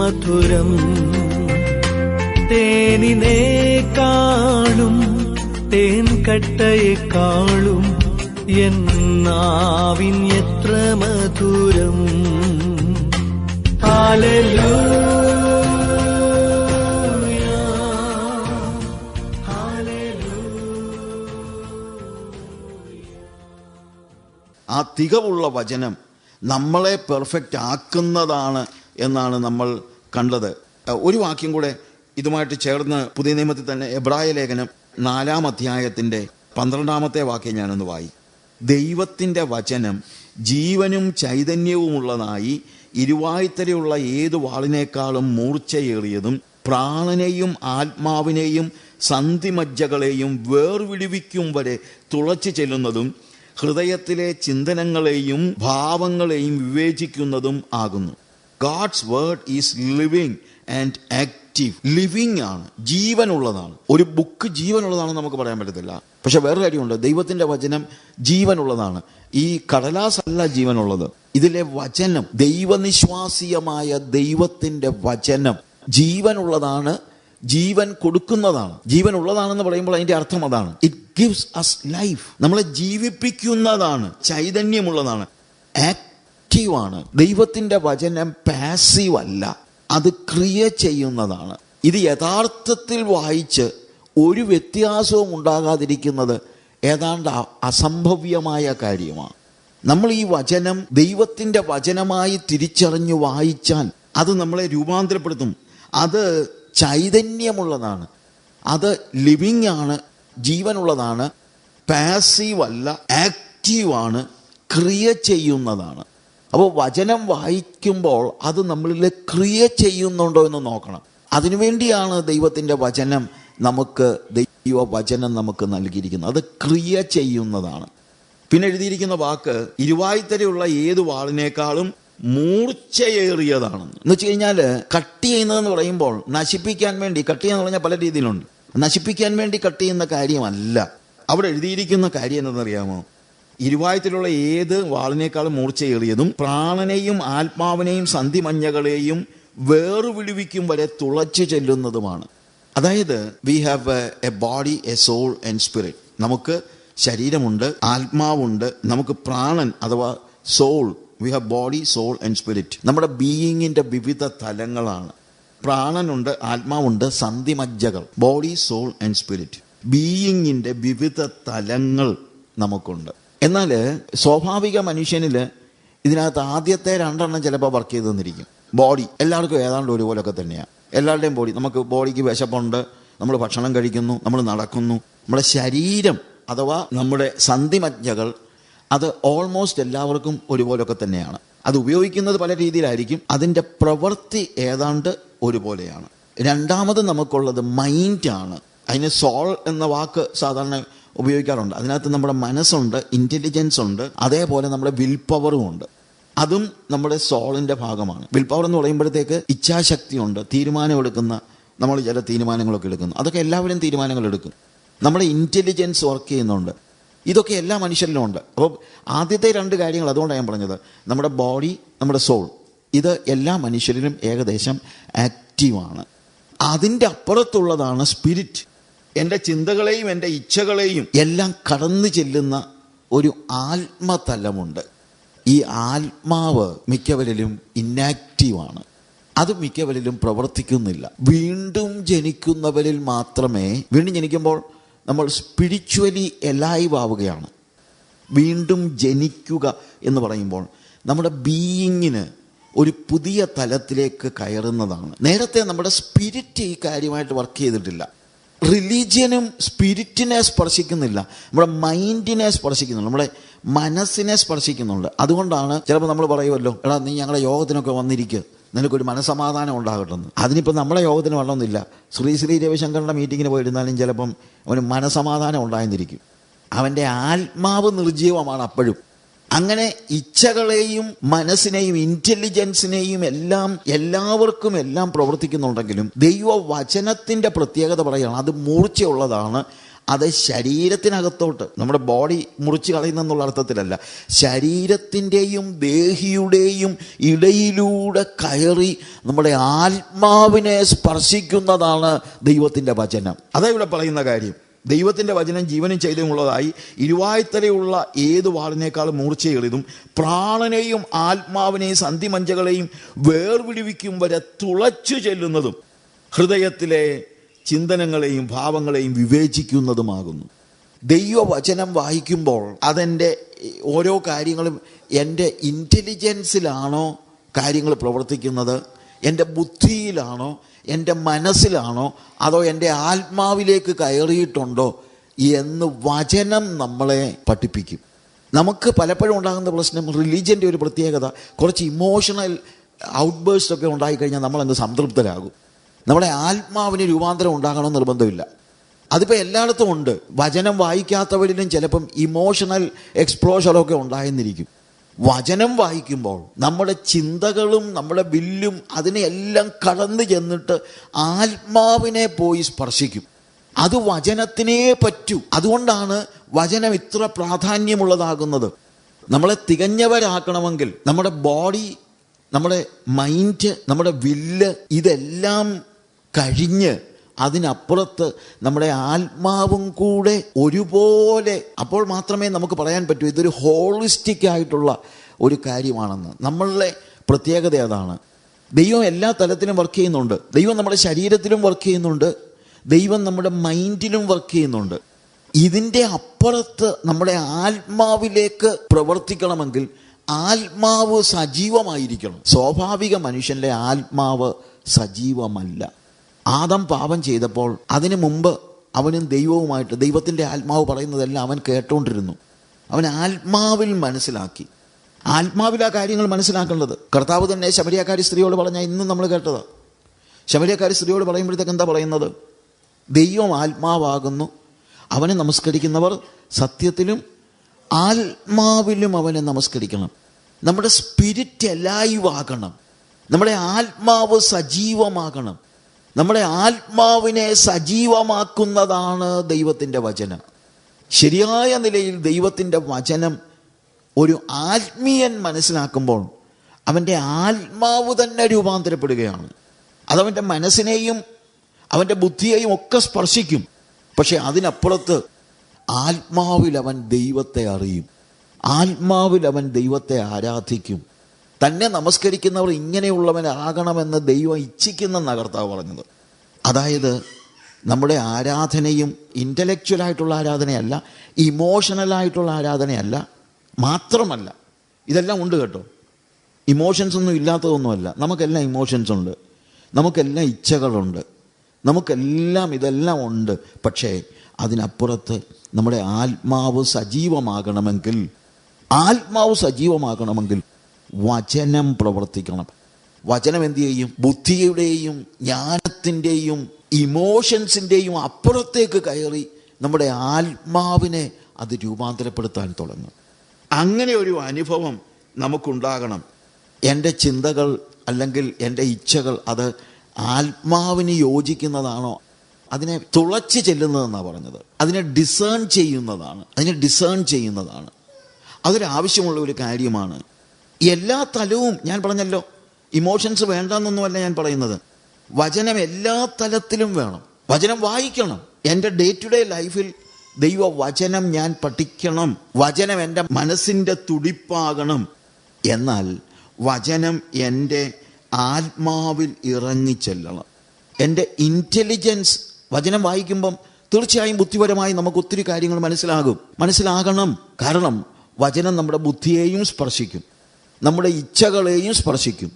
മധുരം തേനിനേക്കാളും തേൻ കട്ടയെക്കാളും എന്നാവിൻ എത്ര മധുരം. ഹല്ലേലൂയ ഹല്ലേലൂയ. ആ തികവുള്ള വചനം നമ്മളെ പെർഫെക്റ്റ് ആക്കുന്നതാണ് എന്നാണ് നമ്മൾ കണ്ടത്. ഒരു വാക്യം കൂടെ ഇതുമായിട്ട് ചേർന്ന് പുതിയ നിയമത്തിൽ തന്നെ എബ്രായ ലേഖനം 4-ാം അധ്യായത്തിൻ്റെ 12-ാമത്തെ വാക്യം ഞാനൊന്ന് വായിക്കും. ദൈവത്തിൻ്റെ വചനം ജീവനും ചൈതന്യവുമുള്ളതായി ഇരുവായ്ത്തലയുള്ള ഏതു വാളിനേക്കാളും മൂർച്ചയേറിയതും പ്രാണനെയും ആത്മാവിനെയും സന്ധിമജ്ജകളെയും വേർവിടുവിക്കും വരെ തുളച്ചു ചെല്ലുന്നതും ഹൃദയത്തിലെ ചിന്തനങ്ങളെയും ഭാവങ്ങളെയും വിവേചിക്കുന്നതും ആകുന്നു. God's word is living and active. Living ആണ്, ജീവനുള്ളതാണ്. ഒരു ബുക്ക് ജീവനുള്ളതാണെന്ന് നമുക്ക് പറയാൻ പറ്റത്തില്ല. പക്ഷെ വേറെ കാര്യമുണ്ട്, ദൈവത്തിന്റെ വചനം ജീവനുള്ളതാണ്. ഈ കടലാസ് അല്ല ജീവനുള്ളത്, ഇതിലെ വചനം, ദൈവനിശ്വാസീയമായ ദൈവത്തിന്റെ വചനം ജീവനുള്ളതാണ്, ജീവൻ കൊടുക്കുന്നതാണ്. ജീവൻ ഉള്ളതാണെന്ന് പറയുമ്പോൾ അതിന്റെ അർത്ഥം അതാണ്. It gives us life. നമ്മളെ ജീവിപ്പിക്കുന്നതാണ്, ചൈതന്യമുള്ളതാണ്, ആക്റ്റീവാണ്. ദൈവത്തിന്റെ വചനം പാസീവ് അല്ല, അത് ക്രിയ ചെയ്യുന്നതാണ്. ഇത് യഥാർത്ഥത്തിൽ വായിച്ച് ഒരു വ്യത്യാസവും ഉണ്ടാകാതിരിക്കുന്നത് ഏതാണ്ട് അസംഭവ്യമായ കാര്യമാണ്. നമ്മൾ ഈ വചനം ദൈവത്തിന്റെ വചനമായി തിരിച്ചറിഞ്ഞു വായിച്ചാൽ അത് നമ്മളെ രൂപാന്തരപ്പെടുത്തും. അത് ചൈതന്യമുള്ളതാണ്, അത് ലിവിങ് ആണ്, ജീവനുള്ളതാണ്, പാസീവ് അല്ല, ആക്റ്റീവാണ്, ക്രിയ ചെയ്യുന്നതാണ്. അപ്പോൾ വചനം വായിക്കുമ്പോൾ അത് നമ്മളിൽ ക്രിയ ചെയ്യുന്നുണ്ടോ എന്ന് നോക്കണം. അതിനുവേണ്ടിയാണ് ദൈവത്തിൻ്റെ വചനം നമുക്ക്, ദൈവവചനം നമുക്ക് നൽകിയിരിക്കുന്നത്. അത് ക്രിയ ചെയ്യുന്നതാണ്. പിന്നെ എഴുതിയിരിക്കുന്ന വാക്ക് ഇരുവായ്ത്തലയുള്ള ഏതു വാളിനേക്കാളും മൂർച്ചയേറിയതാണെന്ന്. എന്ന് വെച്ച് കഴിഞ്ഞാൽ കട്ട് ചെയ്യുന്നതെന്ന് പറയുമ്പോൾ നശിപ്പിക്കാൻ വേണ്ടി, കട്ട് ചെയ്യാന്ന് പറഞ്ഞാൽ പല രീതിയിലുണ്ട്, നശിപ്പിക്കാൻ വേണ്ടി കട്ട് ചെയ്യുന്ന കാര്യമല്ല. അവിടെ എഴുതിയിരിക്കുന്ന കാര്യം എന്തെന്നറിയാമോ? ഇരുവായ്ത്തലുള്ള ഏത് വാളിനേക്കാളും മൂർച്ചയേറിയതും പ്രാണനെയും ആത്മാവിനെയും സന്ധിമഞ്ഞകളെയും വേർവിടുവിക്കും വരെ തുളച്ചു ചെല്ലുന്നതുമാണ്. അതായത് we have a body, a soul and spirit. നമുക്ക് ശരീരമുണ്ട്, ആത്മാവുണ്ട്, നമുക്ക് പ്രാണൻ അഥവാ soul. We have body, soul and spirit. നമ്മുടെ ബീയിങ്ങിന്റെ വിവിധ തലങ്ങളാണ്. പ്രാണനുണ്ട്, ആത്മാവുണ്ട്, സന്ധിമജ്ജകൾ, ബോഡി, സോൾ ആൻഡ് സ്പിരിറ്റ്. ബീയിങ്ങിന്റെ വിവിധ തലങ്ങൾ നമുക്കുണ്ട്. എന്നാൽ സ്വാഭാവിക മനുഷ്യനിൽ ഇതിനകത്ത് ആദ്യത്തെ 2 എണ്ണം ചിലപ്പോൾ വർക്ക് ചെയ്ത് തന്നിരിക്കും. ബോഡി എല്ലാവർക്കും ഏതാണ്ട് ഒരുപോലൊക്കെ തന്നെയാണ്. എല്ലാവരുടെയും ബോഡി, നമുക്ക് ബോഡിക്ക് വിശപ്പുണ്ട്, നമ്മൾ ഭക്ഷണം കഴിക്കുന്നു, നമ്മൾ നടക്കുന്നു. നമ്മുടെ ശരീരം അഥവാ നമ്മുടെ സന്ധിമജ്ജകൾ അത് ഓൾമോസ്റ്റ് എല്ലാവർക്കും ഒരുപോലൊക്കെ തന്നെയാണ്. അത് ഉപയോഗിക്കുന്നത് പല രീതിയിലായിരിക്കും, അതിൻ്റെ പ്രവൃത്തി ഏതാണ്ട് ഒരുപോലെയാണ്. രണ്ടാമത് നമുക്കുള്ളത് മൈൻഡാണ്. അതിന് സോൾ എന്ന വാക്ക് സാധാരണ ഉപയോഗിക്കാറുണ്ട്. അതിനകത്ത് നമ്മുടെ മനസ്സുണ്ട്, ഇൻ്റലിജൻസ് ഉണ്ട്, അതേപോലെ നമ്മുടെ വിൽ പവറും ഉണ്ട്. അതും നമ്മുടെ സോളിൻ്റെ ഭാഗമാണ്. വിൽ പവർ എന്ന് പറയുമ്പോഴത്തേക്ക് ഇച്ഛാശക്തിയുണ്ട്, തീരുമാനമെടുക്കുന്ന, നമ്മൾ ചില തീരുമാനങ്ങളൊക്കെ എടുക്കുന്നു, അതൊക്കെ എല്ലാവരും തീരുമാനങ്ങൾ എടുക്കും. നമ്മുടെ ഇൻ്റലിജൻസ് വർക്ക് ചെയ്യുന്നുണ്ട്. ഇതൊക്കെ എല്ലാ മനുഷ്യരിലും ഉണ്ട്. അപ്പോൾ ആദ്യത്തെ 2 കാര്യങ്ങൾ അതുകൊണ്ടാണ് ഞാൻ പറഞ്ഞത്. നമ്മുടെ ബോഡി, നമ്മുടെ സോൾ, ഇത് എല്ലാ മനുഷ്യരിലും ഏകദേശം ആക്റ്റീവാണ്. അതിൻ്റെ അപ്പുറത്തുള്ളതാണ് സ്പിരിറ്റ്. എൻ്റെ ചിന്തകളെയും എൻ്റെ ഇച്ഛകളെയും എല്ലാം കടന്നു ചെല്ലുന്ന ഒരു ആത്മതലമുണ്ട്. ഈ ആത്മാവ് മിക്കവരിലും ഇന്നാക്റ്റീവാണ്, അത് മിക്കവരിലും പ്രവർത്തിക്കുന്നില്ല. വീണ്ടും ജനിക്കുന്നവരിൽ മാത്രമേ, വീണ്ടും ജനിക്കുമ്പോൾ നമ്മൾ സ്പിരിച്വലി എലൈവ് ആവുകയാണ്. വീണ്ടും ജനിക്കുക എന്ന് പറയുമ്പോൾ നമ്മുടെ ബീയിങ്ങിന് ഒരു പുതിയ തലത്തിലേക്ക് കയറുന്നതാണ്. നേരത്തെ നമ്മുടെ സ്പിരിറ്റ് ഈ കാര്യമായിട്ട് വർക്ക് ചെയ്തിട്ടില്ല. റിലീജിയനും സ്പിരിറ്റിനെ സ്പർശിക്കുന്നില്ല, നമ്മുടെ മൈൻഡിനെ സ്പർശിക്കുന്നുണ്ട്, നമ്മുടെ മനസ്സിനെ സ്പർശിക്കുന്നുണ്ട്. അതുകൊണ്ടാണ് ചിലപ്പോൾ നമ്മൾ പറയുമല്ലോ, എടാ നീ ഞങ്ങളുടെ യോഗത്തിനൊക്കെ വന്നിരിക്കുക, നിനക്കൊരു മനസമാധാനം ഉണ്ടാകട്ടെന്ന്. അതിനിപ്പോൾ നമ്മളെ യോഗത്തിന് വരണമെന്നില്ല. ശ്രീ രവിശങ്കറിൻ്റെ മീറ്റിങ്ങിന് പോയിരുന്നാലും ചിലപ്പം അവന് മനസമാധാനം ഉണ്ടായെന്നിരിക്കും. അവൻ്റെ ആത്മാവ് നിർജീവമാണ് അപ്പോഴും. അങ്ങനെ ഇച്ഛകളെയും മനസ്സിനെയും ഇൻ്റലിജൻസിനെയും എല്ലാം എല്ലാവർക്കും എല്ലാം പ്രവർത്തിക്കുന്നുണ്ടെങ്കിലും ദൈവവചനത്തിൻ്റെ പ്രത്യേകത പറയുകയാണ്, അത് മൂർച്ചയുള്ളതാണ്, അത് ശരീരത്തിനകത്തോട്ട്, നമ്മുടെ ബോഡി മുറിച്ച് കളയുന്നെന്നുള്ള അർത്ഥത്തിലല്ല, ശരീരത്തിൻ്റെയും ദേഹിയുടെയും ഇടയിലൂടെ കയറി നമ്മുടെ ആത്മാവിനെ സ്പർശിക്കുന്നതാണ് ദൈവത്തിൻ്റെ വചനം. അതാ ഇവിടെ പറയുന്ന കാര്യം. ദൈവത്തിൻ്റെ വചനം ജീവനും ചൈതന്യമുള്ളതായി ഇരുവായ്ത്തലയുള്ള ഏത് വാളിനേക്കാളും മൂർച്ചയേറിയതും പ്രാണനെയും ആത്മാവിനെയും സന്ധിമഞ്ചകളെയും വേർപിടിവിക്കും വരെ തുളച്ചു ചെല്ലുന്നതും ഹൃദയത്തിലെ ചിന്തനങ്ങളെയും ഭാവങ്ങളെയും വിവേചിക്കുന്നതുമാകുന്നു. ദൈവവചനം വായിക്കുമ്പോൾ അതെൻ്റെ ഓരോ കാര്യങ്ങളും എൻ്റെ ഇൻ്റലിജൻസിലാണോ കാര്യങ്ങൾ പ്രവർത്തിക്കുന്നത്, എൻ്റെ ബുദ്ധിയിലാണോ, എൻ്റെ മനസ്സിലാണോ, അതോ എൻ്റെ ആത്മാവിലേക്ക് കയറിയിട്ടുണ്ടോ എന്ന് വചനം നമ്മളെ പഠിപ്പിക്കും. നമുക്ക് പലപ്പോഴും ഉണ്ടാകുന്ന പ്രശ്നം, റിലീജിയൻ്റെ ഒരു പ്രത്യേകത, കുറച്ച് ഇമോഷണൽ ഔട്ട്ബേഴ്സ്റ്റ് ഒക്കെ ഉണ്ടായിക്കഴിഞ്ഞാൽ നമ്മളങ്ങ് സംതൃപ്തരാകും. നമ്മുടെ ആത്മാവിന് രൂപാന്തരം ഉണ്ടാകണമെന്ന് നിർബന്ധമില്ല. അതിപ്പോൾ എല്ലായിടത്തും ഉണ്ട്. വചനം വായിക്കാത്തവരിലും ചിലപ്പം ഇമോഷണൽ എക്സ്പ്ലോഷറൊക്കെ ഉണ്ടായെന്നിരിക്കും. വചനം വായിക്കുമ്പോൾ നമ്മുടെ ചിന്തകളും നമ്മുടെ വില്ലും അതിനെയെല്ലാം കടന്നു ചെന്നിട്ട് ആത്മാവിനെ പോയി സ്പർശിക്കും. അത് വചനത്തിനേ പറ്റൂ. അതുകൊണ്ടാണ് വചനം ഇത്ര പ്രാധാന്യമുള്ളതാകുന്നത്. നമ്മളെ തികഞ്ഞവരാക്കണമെങ്കിൽ നമ്മുടെ ബോഡി, നമ്മുടെ മൈൻഡ്, നമ്മുടെ വില്ല് ഇതെല്ലാം കഴിഞ്ഞ് അതിനപ്പുറത്ത് നമ്മുടെ ആത്മാവും കൂടെ ഒരുപോലെ, അപ്പോൾ മാത്രമേ നമുക്ക് പറയാൻ പറ്റൂ ഇതൊരു ഹോളിസ്റ്റിക് ആയിട്ടുള്ള ഒരു കാര്യമാണെന്ന്. നമ്മളുടെ പ്രത്യേകത അതാണ്. ദൈവം എല്ലാ തലത്തിലും വർക്ക് ചെയ്യുന്നുണ്ട്. ദൈവം നമ്മുടെ ശരീരത്തിലും വർക്ക് ചെയ്യുന്നുണ്ട്, ദൈവം നമ്മുടെ മൈൻഡിലും വർക്ക് ചെയ്യുന്നുണ്ട്. ഇതിൻ്റെ അപ്പുറത്ത് നമ്മുടെ ആത്മാവിലേക്ക് പ്രവർത്തിക്കണമെങ്കിൽ ആത്മാവ് സജീവമായിരിക്കണം. സ്വാഭാവിക മനുഷ്യൻ്റെ ആത്മാവ് സജീവമല്ല. ആദം പാപം ചെയ്തപ്പോൾ അതിനു മുമ്പ് അവനും ദൈവവുമായിട്ട് ദൈവത്തിൻ്റെ ആത്മാവ് പറയുന്നതെല്ലാം അവൻ കേട്ടുകൊണ്ടിരുന്നു. അവൻ ആത്മാവിൽ മനസ്സിലാക്കി. ആത്മാവിലാ കാര്യങ്ങൾ മനസ്സിലാക്കേണ്ടത്. കർത്താവ് തന്നെ ശമരിയാക്കാരി സ്ത്രീയോട് പറഞ്ഞാൽ ഇന്നും നമ്മൾ കേട്ടത്. ശമരിയാക്കാരി സ്ത്രീയോട് പറയുമ്പോഴത്തേക്ക് എന്താ പറയുന്നത്? ദൈവം ആത്മാവാകുന്നു, അവനെ നമസ്കരിക്കുന്നവർ സത്യത്തിലും ആത്മാവിലും അവനെ നമസ്കരിക്കണം. നമ്മുടെ സ്പിരിറ്റ് ലൈവ് ആകണം. നമ്മുടെ ആത്മാവ് സജീവമാകണം. നമ്മുടെ ആത്മാവിനെ സജീവമാക്കുന്നതാണ് ദൈവത്തിൻ്റെ വചനം. ശരിയായ നിലയിൽ ദൈവത്തിൻ്റെ വചനം ഒരു ആത്മീയൻ മനസ്സിലാക്കുമ്പോൾ അവൻ്റെ ആത്മാവ് തന്നെ രൂപാന്തരപ്പെടുകയാണ്. അതവൻ്റെ മനസ്സിനെയും അവൻ്റെ ബുദ്ധിയെയും ഒക്കെ സ്പർശിക്കും. പക്ഷെ അതിനപ്പുറത്ത് ആത്മാവിൽ അവൻ ദൈവത്തെ അറിയും, ആത്മാവിൽ അവൻ ദൈവത്തെ ആരാധിക്കും. തന്നെ നമസ്കരിക്കുന്നവർ ഇങ്ങനെയുള്ളവനാകണമെന്ന് ദൈവം ഇച്ഛിക്കുന്നെന്നാണ് കർത്താവ് പറഞ്ഞത്. അതായത് നമ്മുടെ ആരാധനയും ഇൻ്റലക്ച്വലായിട്ടുള്ള ആരാധനയല്ല, ഇമോഷണലായിട്ടുള്ള ആരാധനയല്ല. മാത്രമല്ല, ഇതെല്ലാം ഉണ്ട് കേട്ടോ, ഇമോഷൻസ് ഒന്നും ഇല്ലാത്തതൊന്നുമല്ല. നമുക്കെല്ലാം ഇമോഷൻസ് ഉണ്ട്, നമുക്കെല്ലാം ഇച്ഛകളുണ്ട്, നമുക്കെല്ലാം ഇതെല്ലാം ഉണ്ട്. പക്ഷേ അതിനപ്പുറത്ത് നമ്മുടെ ആത്മാവ് സജീവമാകണമെങ്കിൽ വചനം പ്രവർത്തിക്കണം. വചനം എന്തു ചെയ്യും? ബുദ്ധിയുടെയും ജ്ഞാനത്തിൻ്റെയും ഇമോഷൻസിൻ്റെയും അപ്പുറത്തേക്ക് കയറി നമ്മുടെ ആത്മാവിനെ അത് രൂപാന്തരപ്പെടുത്താൻ തുടങ്ങും. അങ്ങനെ ഒരു അനുഭവം നമുക്കുണ്ടാകണം. എൻ്റെ ചിന്തകൾ അല്ലെങ്കിൽ എൻ്റെ ഇച്ഛകൾ അത് ആത്മാവിന് യോജിക്കുന്നതാണോ, അതിനെ തുളച്ച് ചെല്ലുന്നതെന്നാണ് പറഞ്ഞത്. അതിനെ ഡിസേൺ ചെയ്യുന്നതാണ്. അതൊരാവശ്യമുള്ള ഒരു കാര്യമാണ്. എല്ലാ തലവും ഞാൻ പറഞ്ഞല്ലോ, ഇമോഷൻസ് വേണ്ടെന്നൊന്നുമല്ല ഞാൻ പറയുന്നത്. വചനം എല്ലാ തലത്തിലും വേണം. വചനം വായിക്കണം. എൻ്റെ ഡേ ടു ഡേ ലൈഫിൽ ദൈവ വചനം ഞാൻ പഠിക്കണം. വചനം എൻ്റെ മനസ്സിൻ്റെ തുടിപ്പാകണം. എന്നാൽ വചനം എൻ്റെ ആത്മാവിൽ ഇറങ്ങിച്ചെല്ലണം. എൻ്റെ ഇൻ്റലിജൻസ് വചനം വായിക്കുമ്പം തീർച്ചയായും ബുദ്ധിപരമായി നമുക്ക് ഒത്തിരി കാര്യങ്ങൾ മനസ്സിലാകണം. കാരണം വചനം നമ്മുടെ ബുദ്ധിയെയും സ്പർശിക്കും, നമ്മുടെ ഇച്ഛകളെയും സ്പർശിക്കും.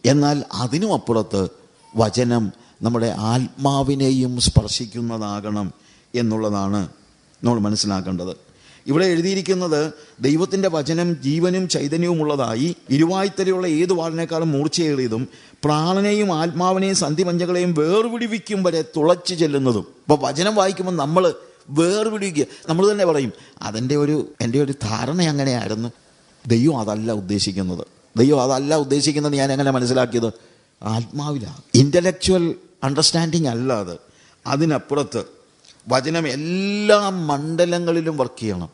എന്നാൽ അതിനും അപ്പുറത്ത് വചനം നമ്മുടെ ആത്മാവിനെയും സ്പർശിക്കുന്നതാകണം എന്നുള്ളതാണ് നമ്മൾ മനസ്സിലാക്കേണ്ടത്. ഇവിടെ എഴുതിയിരിക്കുന്നത് ദൈവത്തിൻ്റെ വചനം ജീവനും ചൈതന്യവുമുള്ളതായി ഇരുവായ്ത്തലയുള്ള ഏത് വാളിനേക്കാളും മൂർച്ചയേറിയതും പ്രാണനെയും ആത്മാവിനെയും സന്ധിമഞ്ചകളെയും വേർപിടിവിക്കും വരെ തുളച്ചു ചെല്ലുന്നതും. അപ്പോൾ വചനം വായിക്കുമ്പോൾ നമ്മൾ വേർപിടിക്കുക. നമ്മൾ തന്നെ പറയും എൻ്റെ ഒരു ധാരണ അങ്ങനെയായിരുന്നു. ദൈവം അതല്ല ഉദ്ദേശിക്കുന്നത്. ഞാൻ എങ്ങനെ മനസ്സിലാക്കിയത്? ആത്മാവിലാണ്. ഇൻ്റലക്ച്വൽ അണ്ടർസ്റ്റാൻഡിങ് അല്ല അത്. അതിനപ്പുറത്ത് വചനം എല്ലാ മണ്ഡലങ്ങളിലും വർക്ക് ചെയ്യണം.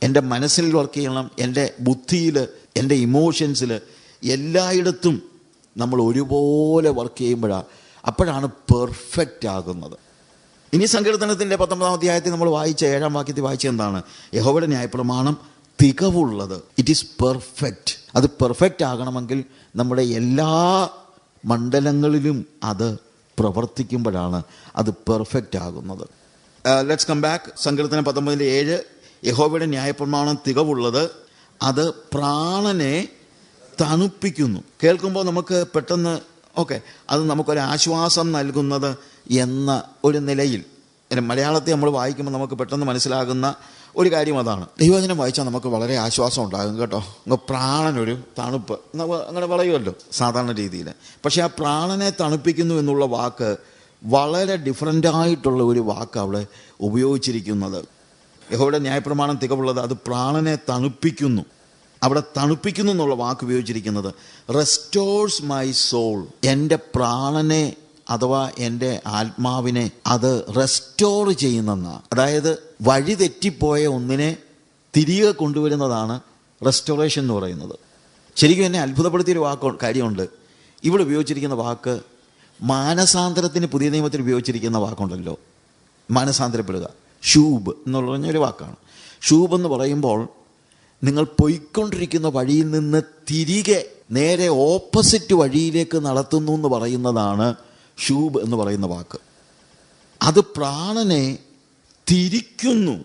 എൻ്റെ മനസ്സിൽ വർക്ക് ചെയ്യണം, എൻ്റെ ബുദ്ധിയിൽ, എൻ്റെ ഇമോഷൻസിൽ, എല്ലായിടത്തും നമ്മൾ ഒരുപോലെ വർക്ക് അപ്പോഴാണ് പെർഫെക്റ്റ് ആകുന്നത്. ഇനി സങ്കീർത്തനത്തിൻ്റെ 19-ാം അധ്യായത്തിൽ നമ്മൾ വായിച്ച 7-ാം വാക്യത്തിൽ വായിച്ച എന്താണ്? യഹോവയുടെ ന്യായപ്രമാണം തികവുള്ളത്. It is perfect. അത് പെർഫെക്റ്റ് ആകണമെങ്കിൽ നമ്മുടെ എല്ലാ മണ്ഡലങ്ങളിലും അത് പ്രവർത്തിക്കുമ്പോഴാണ് അത് പെർഫെക്റ്റ് ആകുന്നത്. Let's come back. സങ്കീർത്തനം 19-7, യഹോവയുടെ ന്യായപ്രമാണം തികവുള്ളത്, അത് പ്രാണനെ തണുപ്പിക്കുന്നു. കേൾക്കുമ്പോൾ നമുക്ക് പെട്ടെന്ന് അത് നമുക്കൊരാശ്വാസം നൽകുന്നത് എന്ന ഒരു നിലയിൽ മലയാളത്തിൽ നമ്മൾ വായിക്കുമ്പോൾ നമുക്ക് പെട്ടെന്ന് മനസ്സിലാകുന്ന ഒരു കാര്യം അതാണ്. ദൈവവചനം വായിച്ചാൽ നമുക്ക് വളരെ ആശ്വാസം ഉണ്ടാകും കേട്ടോ. പ്രാണനൊരു തണുപ്പ് അങ്ങനെ പറയുമല്ലോ സാധാരണ രീതിയിൽ. പക്ഷേ ആ പ്രാണനെ തണുപ്പിക്കുന്നു എന്നുള്ള വാക്ക് വളരെ ഡിഫറൻ്റായിട്ടുള്ള ഒരു വാക്ക് അവിടെ ഉപയോഗിച്ചിരിക്കുന്നത്. യഹോവയുടെ ന്യായപ്രമാണം തികവുള്ളത്, അത് പ്രാണനെ തണുപ്പിക്കുന്നു. അവിടെ തണുപ്പിക്കുന്നു എന്നുള്ള വാക്ക് ഉപയോഗിച്ചിരിക്കുന്നത് റെസ്റ്റോഴ്സ് മൈ സോൾ. എൻ്റെ പ്രാണനെ അഥവാ എൻ്റെ ആത്മാവിനെ അത് റെസ്റ്റോർ ചെയ്യുന്നതാണ്. അതായത് വഴി തെറ്റിപ്പോയ ഒന്നിനെ തിരികെ കൊണ്ടുവരുന്നതാണ് റെസ്റ്റോറേഷൻ എന്ന് പറയുന്നത്. ശരിക്കും എന്നെ അത്ഭുതപ്പെടുത്തിയൊരു കാര്യമുണ്ട്. ഇവിടെ ഉപയോഗിച്ചിരിക്കുന്ന വാക്ക് മാനസാന്തരത്തിന് പുതിയ നിയമത്തിൽ ഉപയോഗിച്ചിരിക്കുന്ന വാക്കുണ്ടല്ലോ, മാനസാന്തരപ്പെടുക. ഷൂബ് എന്നുള്ള പറഞ്ഞൊരു വാക്കാണ്. ഷൂബ് എന്ന് പറയുമ്പോൾ നിങ്ങൾ പൊയ്ക്കൊണ്ടിരിക്കുന്ന വഴിയിൽ നിന്ന് തിരികെ നേരെ ഓപ്പോസിറ്റ് വഴിയിലേക്ക് നടത്തുന്നു എന്ന് പറയുന്നതാണ് ഷൂബ് എന്ന് പറയുന്ന വാക്ക്. അത് പ്രാണനെ തിരിക്കുന്നു,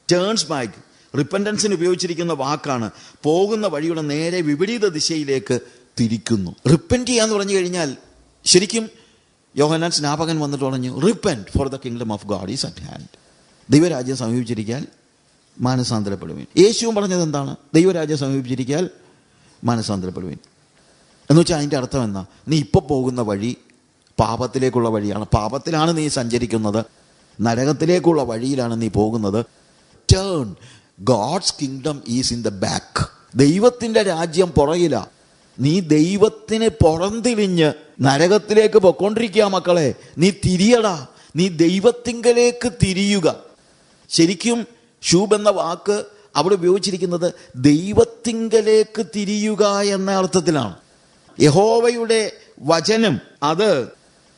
ടേൺസ് ബാക്ക്. റിപ്പൻറ്റൻസിന് ഉപയോഗിച്ചിരിക്കുന്ന വാക്കാണ്. പോകുന്ന വഴിയുടെ നേരെ വിപരീത ദിശയിലേക്ക് തിരിക്കുന്നു. റിപ്പൻറ്റ് ചെയ്യാന്ന് പറഞ്ഞു കഴിഞ്ഞാൽ ശരിക്കും യോഹന്നാൻ സ്നാപകൻ വന്നിട്ട് പറഞ്ഞു, repent for the kingdom of God is at hand. ദൈവരാജ്യം സമീപിച്ചിരിക്കാൻ മാനസാന്തരപ്പെടുവിൻ. യേശുവും പറഞ്ഞത് എന്താണ്? ദൈവരാജ്യം സമീപിച്ചിരിക്കാൻ മാനസാന്തരപ്പെടുവിൻ എന്ന് വെച്ചാൽ അതിൻ്റെ അർത്ഥം എന്താ? നീ ഇപ്പോൾ പോകുന്ന വഴി പാപത്തിലേക്കുള്ള വഴിയാണ്. പാപത്തിലാണ് നീ സഞ്ചരിക്കുന്നത്, നരകത്തിലേക്കുള്ള വഴിയിലാണ് നീ പോകുന്നത്. Turn, God's kingdom is in the back. ദൈവത്തിൻ്റെ രാജ്യം പുറകില. നീ ദൈവത്തിന് പുറംതിരിഞ്ഞ് നരകത്തിലേക്ക് പൊക്കൊണ്ടിരിക്കുക മക്കളെ. നീ തിരിയടാ, നീ ദൈവത്തിങ്കലേക്ക് തിരിയുക. ശരിക്കും ഷൂബ് എന്ന വാക്ക് അവിടെ ഉപയോഗിച്ചിരിക്കുന്നത് ദൈവത്തിങ്കലേക്ക് തിരിയുക എന്ന അർത്ഥത്തിലാണ്. യഹോവയുടെ വചനം, അത്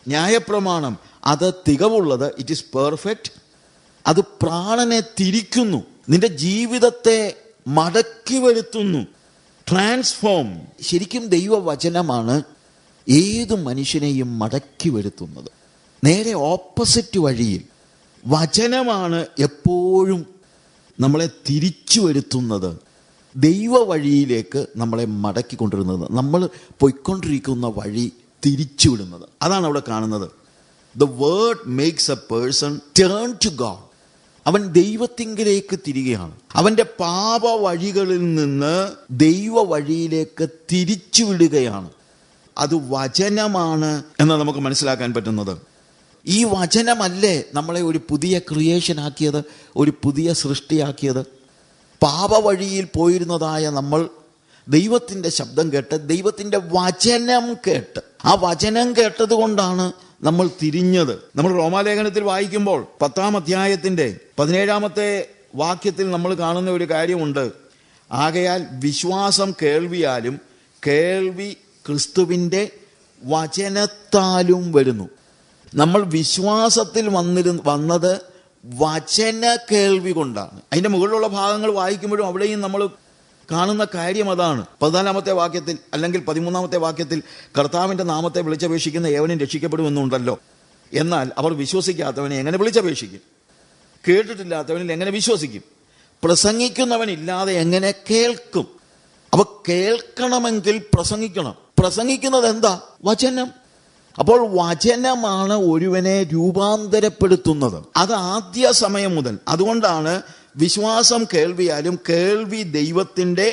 ന്യായപ്രമാണം, അത് തികവുള്ളത്, ഇറ്റ് ഈസ് പെർഫെക്റ്റ്. അത് പ്രാണനെ തിരിക്കുന്നു, നിന്റെ ജീവിതത്തെ മടക്കി വരുത്തുന്നു, ട്രാൻസ്ഫോം. ശരിക്കും ദൈവവചനമാണ് ഏതു മനുഷ്യനെയും മടക്കി വരുത്തുന്നത്. നേരെ ഓപ്പോസിറ്റ് വഴിയിൽ വചനമാണ് എപ്പോഴും നമ്മളെ തിരിച്ചു വരുത്തുന്നത്, ദൈവ വഴിയിലേക്ക് നമ്മളെ മടക്കി കൊണ്ടുവരുന്നത്, നമ്മൾ പൊയ്ക്കൊണ്ടിരിക്കുന്ന വഴി തിരിച്ചുവിടുന്നത്. അതാണ് അവിടെ കാണുന്നത്. The word makes a person turn to God. അവൻ ദൈവത്തിങ്കിലേക്ക് തിരികെയാണ്. അവൻ്റെ പാപ വഴികളിൽ നിന്ന് ദൈവ വഴിയിലേക്ക് തിരിച്ചുവിടുകയാണ്. അത് വചനമാണ് എന്ന് നമുക്ക് മനസ്സിലാക്കാൻ പറ്റുന്നത്. ഈ വചനമല്ലേ നമ്മളെ ഒരു പുതിയ ക്രിയേഷൻ ആക്കിയത്, ഒരു പുതിയ സൃഷ്ടിയാക്കിയത്? പാപ വഴിയിൽ പോയിരുന്നതായ നമ്മൾ ദൈവത്തിൻ്റെ ശബ്ദം കേട്ട്, ദൈവത്തിൻ്റെ വചനം കേട്ട്, ആ വചനം കേട്ടത് കൊണ്ടാണ് നമ്മൾ തിരിഞ്ഞത്. നമ്മൾ റോമാലേഖനത്തിൽ വായിക്കുമ്പോൾ 10-ാം അധ്യായത്തിൻ്റെ 17-ാമത്തെ വാക്യത്തിൽ നമ്മൾ കാണുന്ന ഒരു കാര്യമുണ്ട്. ആകയാൽ വിശ്വാസം കേൾവിയാലും കേൾവി ക്രിസ്തുവിൻ്റെ വചനത്താലും വരുന്നു. നമ്മൾ വിശ്വാസത്തിൽ വന്നത് വചന കേൾവി കൊണ്ടാണ്. അതിൻ്റെ മുകളിലുള്ള ഭാഗങ്ങൾ വായിക്കുമ്പോഴും അവിടെയും നമ്മൾ കാണുന്ന കാര്യം അതാണ്. 14-ാമത്തെ വാക്യത്തിൽ അല്ലെങ്കിൽ 13-ാമത്തെ വാക്യത്തിൽ കർത്താവിൻ്റെ നാമത്തെ വിളിച്ചപേക്ഷിക്കുന്ന ഏവനും രക്ഷിക്കപ്പെടുമെന്നുണ്ടല്ലോ. എന്നാൽ അവർ വിശ്വസിക്കാത്തവനെ എങ്ങനെ വിളിച്ചപേക്ഷിക്കും? കേട്ടിട്ടില്ലാത്തവനിൽ എങ്ങനെ വിശ്വസിക്കും? പ്രസംഗിക്കുന്നവനില്ലാതെ എങ്ങനെ കേൾക്കും? അപ്പൊ കേൾക്കണമെങ്കിൽ പ്രസംഗിക്കണം. പ്രസംഗിക്കുന്നത് എന്താ? വചനം. അപ്പോൾ വചനമാണ് ഒരുവനെ രൂപാന്തരപ്പെടുത്തുന്നത്. അത് ആദ്യ സമയം മുതൽ. അതുകൊണ്ടാണ് വിശ്വാസം കേൾവിയാലും കേൾവി ദൈവത്തിൻ്റെ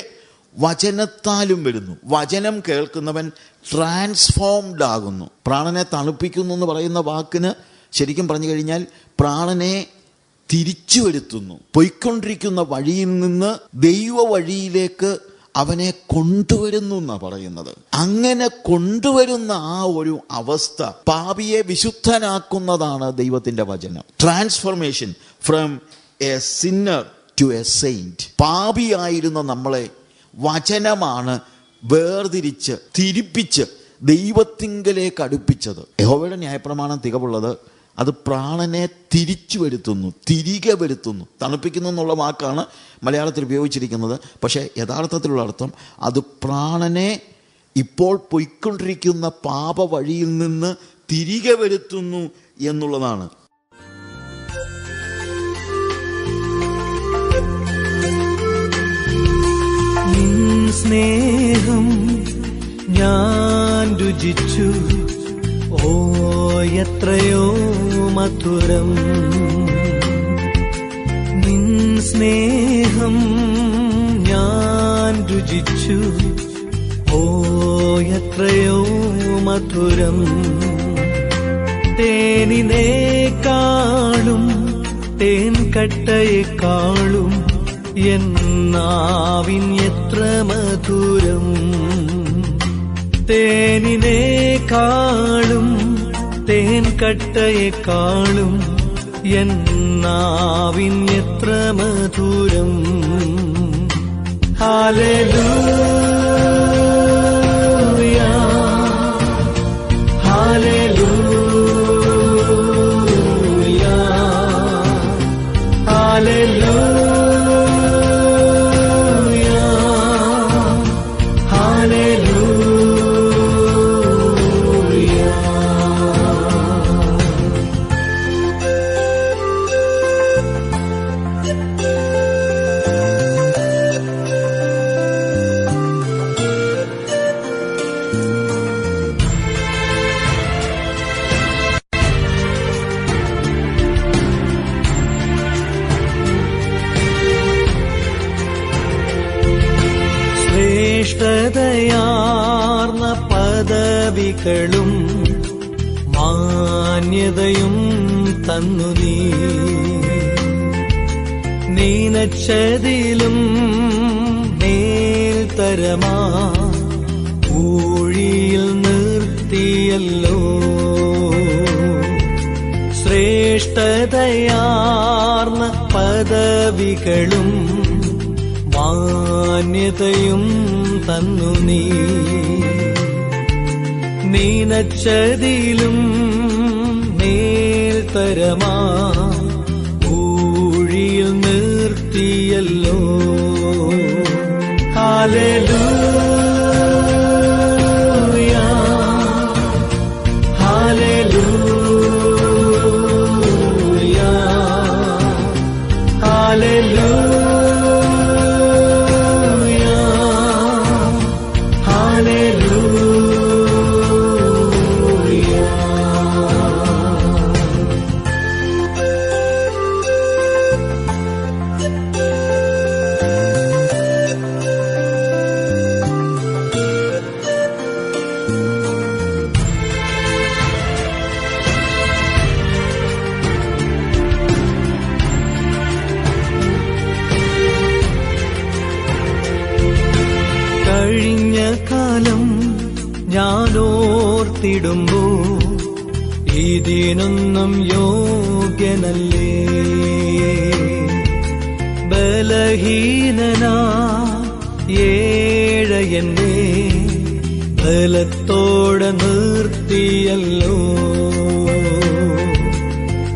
വചനത്താലും വരുന്നു. വചനം കേൾക്കുന്നവൻ ട്രാൻസ്ഫോംഡ് ആകുന്നു. പ്രാണനെ തണുപ്പിക്കുന്നു എന്ന് പറയുന്ന വാക്കിന് ശരിക്കും പറഞ്ഞു കഴിഞ്ഞാൽ പ്രാണനെ തിരിച്ചു വരുത്തുന്നു. പൊയ്ക്കൊണ്ടിരിക്കുന്ന വഴിയിൽ നിന്ന് ദൈവ വഴിയിലേക്ക് അവനെ കൊണ്ടുവരുന്നു എന്നാ പറയുന്നത്. അങ്ങനെ കൊണ്ടുവരുന്ന ആ ഒരു അവസ്ഥ പാപിയെ വിശുദ്ധനാക്കുന്നതാണ് ദൈവത്തിന്റെ വചനം. Transformation from a sinner to a saint. പാപിയായിരുന്ന നമ്മളെ വചനമാണ് വേർതിരിച്ച് തിരിപ്പിച്ച് ദൈവത്തിങ്കലേക്ക് അടുപ്പിച്ചത്. യഹോവയുടെ ന്യായപ്രമാണം തികവുള്ളത് അത് പ്രാണനെ തിരിച്ചു വരുത്തുന്നു, തിരികെ വരുത്തുന്നു. തണുപ്പിക്കുന്നു എന്നുള്ള വാക്കാണ് മലയാളത്തിൽ ഉപയോഗിച്ചിരിക്കുന്നത്. പക്ഷേ യഥാർത്ഥത്തിലുള്ള അർത്ഥം അത് പ്രാണനെ ഇപ്പോൾ പൊയ്ക്കൊണ്ടിരിക്കുന്ന പാപ വഴിയിൽ നിന്ന് തിരികെ വരുത്തുന്നു എന്നുള്ളതാണ്. സ്നേഹം ഞാൻ രുചിച്ചു, ഓ എത്രയോ മധുരം. നിൻ സ്നേഹം ഞാൻ രുചിച്ചു, ഓ എത്രയോ മധുരം. തേനിനേക്കാളും തേൻ കട്ടയെക്കാളും എന്നാവിൻ എത്ര മധുരം. തേനിനേക്കാളും തേൻ കട്ടയെക്കാളും എന്നാവിൻ എത്ര മധുരം. ഹല്ലേലൂയ, ഹല്ലേലൂയ, ഹല്ലേലൂയ. ശ്രേഷ്ഠതയാർന്ന പദവികളും മാന്യതയും തന്നു നീ. നീനച്ചതിലും മേൽത്തരമാ ഊഴിയിൽ നിർത്തിയല്ലോ. ശ്രേഷ്ഠതയാർന്ന പദവികളും മാന്യതയും തന്നു നീ. നീനച്ചതിലും മേൽത്തരമാ ഊഴിയിൽ നിർത്തിയല്ലോ. ഹല്ലേലൂയ, ഹല്ലേലൂയ, ഹല്ലേലൂയ. കഴിഞ്ഞ കാലം ഞാനോർത്തിടുമ്പോ ഇതിനൊന്നും യോഗ്യനല്ലേ. ബലഹീനനാ ഏഴയന്നെ ബലത്തോടെ നിർത്തിയല്ലോ.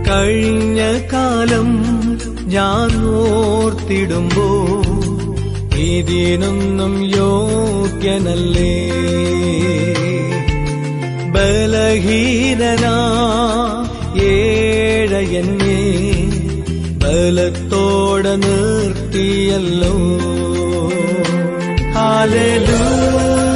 കഴിഞ്ഞ കാലം ഞാൻ ഓർത്തിടുമ്പോ ഇതിനൊന്നും യോഗ്യനല്ലേ. ബലഹീനനാ ഏഴയന്നെ ബലത്തോടെ നിർത്തിയല്ലോ. ഹല്ലേലൂയ.